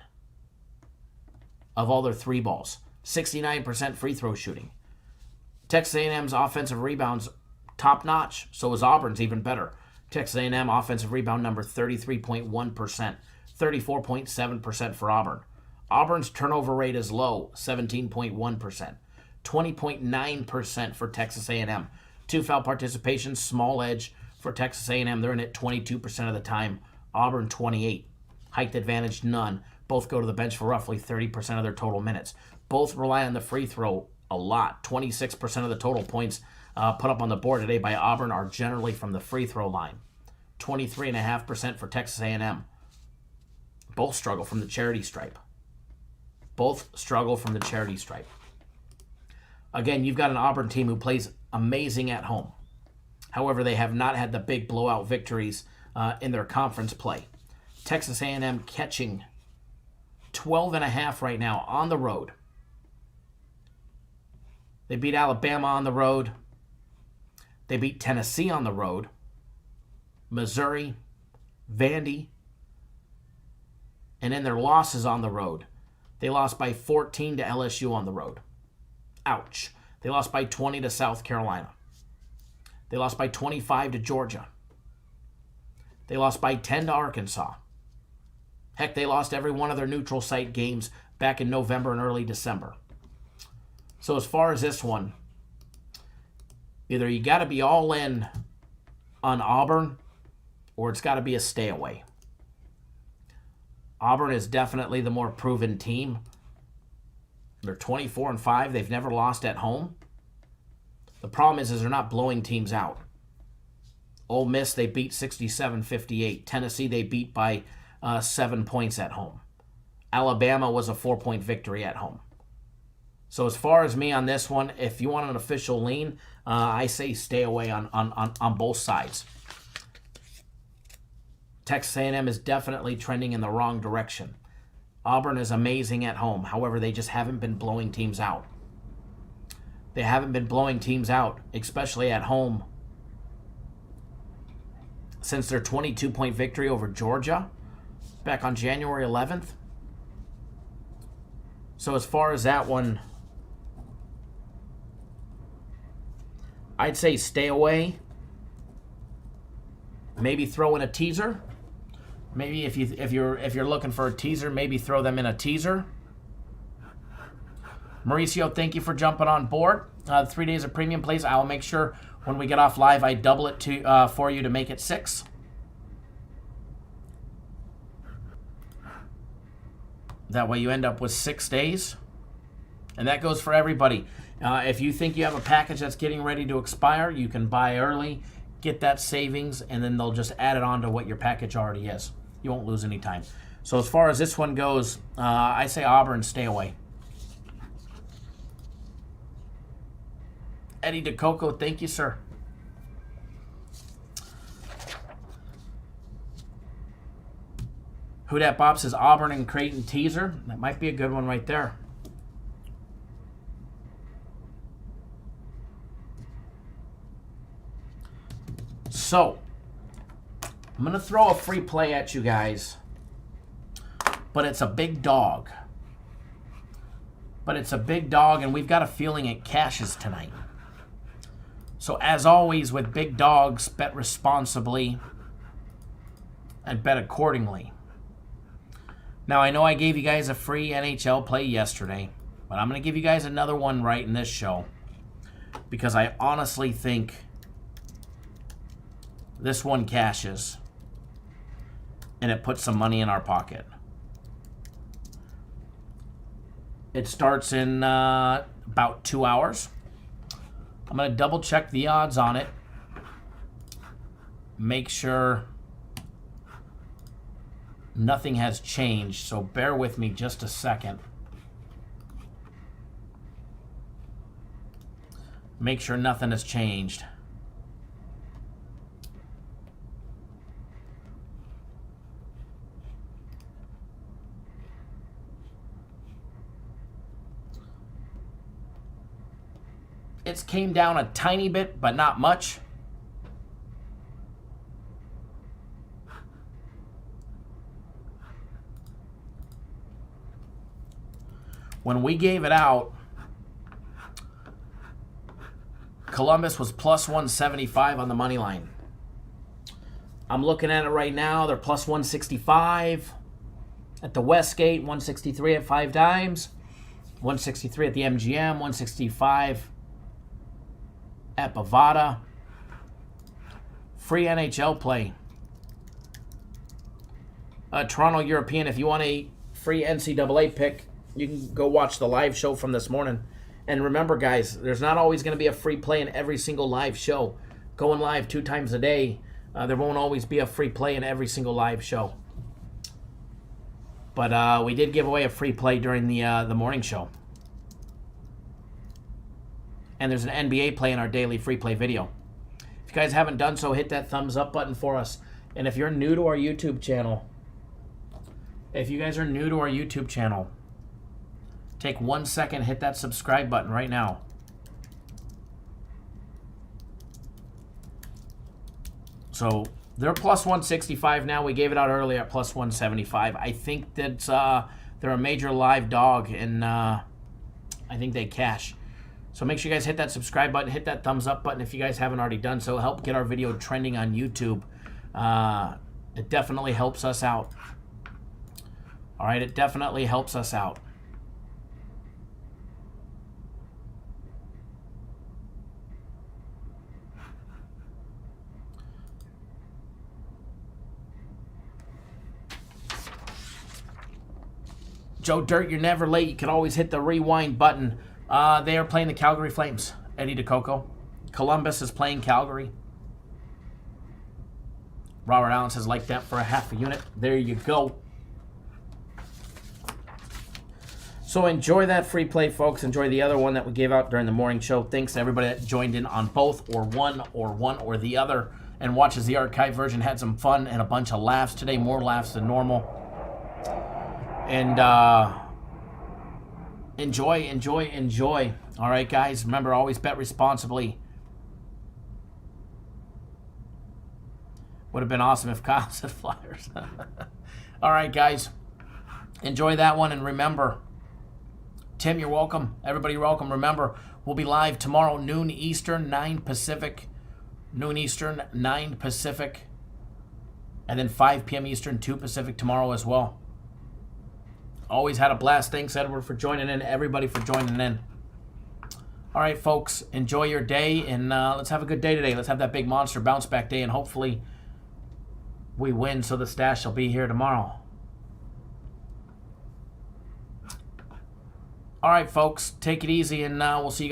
of all their 3 balls. 69% free throw shooting. Texas A&M's offensive rebounds top notch, so is Auburn's even better. Texas A&M offensive rebound number 33.1%, 34.7% for Auburn. Auburn's turnover rate is low, 17.1%, 20.9% for Texas A&M. 2 foul participations, small edge for Texas A&M. They're in it 22% of the time. Auburn 28. Height advantage, none. Both go to the bench for roughly 30% of their total minutes. Both rely on the free throw a lot. 26% of the total points put up on the board today by Auburn are generally from the free throw line. 23.5% for Texas A&M. Both struggle from the charity stripe. Again, you've got an Auburn team who plays amazing at home. However, they have not had the big blowout victories in their conference play. Texas A&M catching 12.5 right now on the road. They beat Alabama on the road. They beat Tennessee on the road. Missouri, Vandy. And in their losses on the road, they lost by 14 to LSU on the road. Ouch. They lost by 20 to South Carolina. They lost by 25 to Georgia. They lost by 10 to Arkansas. Heck, they lost every one of their neutral site games back in November and early December. So as far as this one, either you got to be all in on Auburn or it's got to be a stay away. Auburn is definitely the more proven team. They're 24-5. They've never lost at home. The problem is they're not blowing teams out. Ole Miss, they beat 67-58. Tennessee, they beat by 7 points at home. Alabama was a 4-point victory at home. So as far as me on this one, if you want an official lean, I say stay away on both sides. Texas A&M is definitely trending in the wrong direction. Auburn is amazing at home. However, they just haven't been blowing teams out. They haven't been blowing teams out, especially at home, since their 22-point victory over Georgia back on January 11th. So as far as that one, I'd say stay away. Maybe throw in a teaser. Maybe if you're looking for a teaser, maybe throw them in a teaser. Mauricio, thank you for jumping on board. 3 days of premium plays. I will make sure when we get off live, I double it to for you to make it 6. That way you end up with 6 days. And that goes for everybody. If you think you have a package that's getting ready to expire, you can buy early, get that savings, and then they'll just add it on to what your package already is. You won't lose any time. So as far as this one goes, I say Auburn, stay away. Eddie DeCoco, thank you, sir. Who Dat Bob says Auburn and Creighton teaser. That might be a good one right there. So, I'm going to throw a free play at you guys. But it's a big dog. And we've got a feeling it cashes tonight. So, as always with big dogs, bet responsibly and bet accordingly. Now, I know I gave you guys a free NHL play yesterday, but I'm going to give you guys another one right in this show because I honestly think this one cashes and it puts some money in our pocket. It starts in about 2 hours. I'm going to double check the odds on it. Make sure nothing has changed, so bear with me just a second. Make sure nothing has changed. It's came down a tiny bit, but not much. When we gave it out, Columbus was plus 175 on the money line. I'm looking at it right now. They're plus 165 at the Westgate, 163 at 5 Dimes, 163 at the MGM, 165 at Bovada. Free NHL play. Toronto European, if you want a free NCAA pick, you can go watch the live show from this morning. And remember, guys, there's not always going to be a free play in every single live show. Going live 2 times a day, there won't always be a free play in every single live show. But we did give away a free play during the morning show. And there's an NBA play in our daily free play video. If you guys haven't done so, hit that thumbs up button for us. And if you're new to our YouTube channel, take 1 second, hit that subscribe button right now. So they're plus 165 now. We gave it out earlier at plus 175. I think that they're a major live dog, and I think they cash. So make sure you guys hit that subscribe button, hit that thumbs up button if you guys haven't already done so. Help get our video trending on YouTube. It definitely helps us out. All right, it definitely helps us out. Joe Dirt, you're never late. You can always hit the rewind button. They are playing the Calgary Flames. Eddie DeCoco. Columbus is playing Calgary. Robert Allen says like that for a half a unit. There you go. So enjoy that free play, folks. Enjoy the other one that we gave out during the morning show. Thanks to everybody that joined in on both or one or the other and watches the archive version. Had some fun and a bunch of laughs today. More laughs than normal. And enjoy. All right, guys. Remember, always bet responsibly. Would have been awesome if Kyle said Flyers. All right, guys. Enjoy that one. And remember, Tim, you're welcome. Everybody, you're welcome. Remember, we'll be live tomorrow, noon Eastern, 9 Pacific. Noon Eastern, 9 Pacific. And then 5 p.m. Eastern, 2 Pacific tomorrow as well. Always had a blast. Thanks, Edward, for joining in. Everybody for joining in. All right, folks. Enjoy your day, and let's have a good day today. Let's have that big monster bounce back day, and hopefully we win so the stash will be here tomorrow. All right, folks. Take it easy, and we'll see you guys.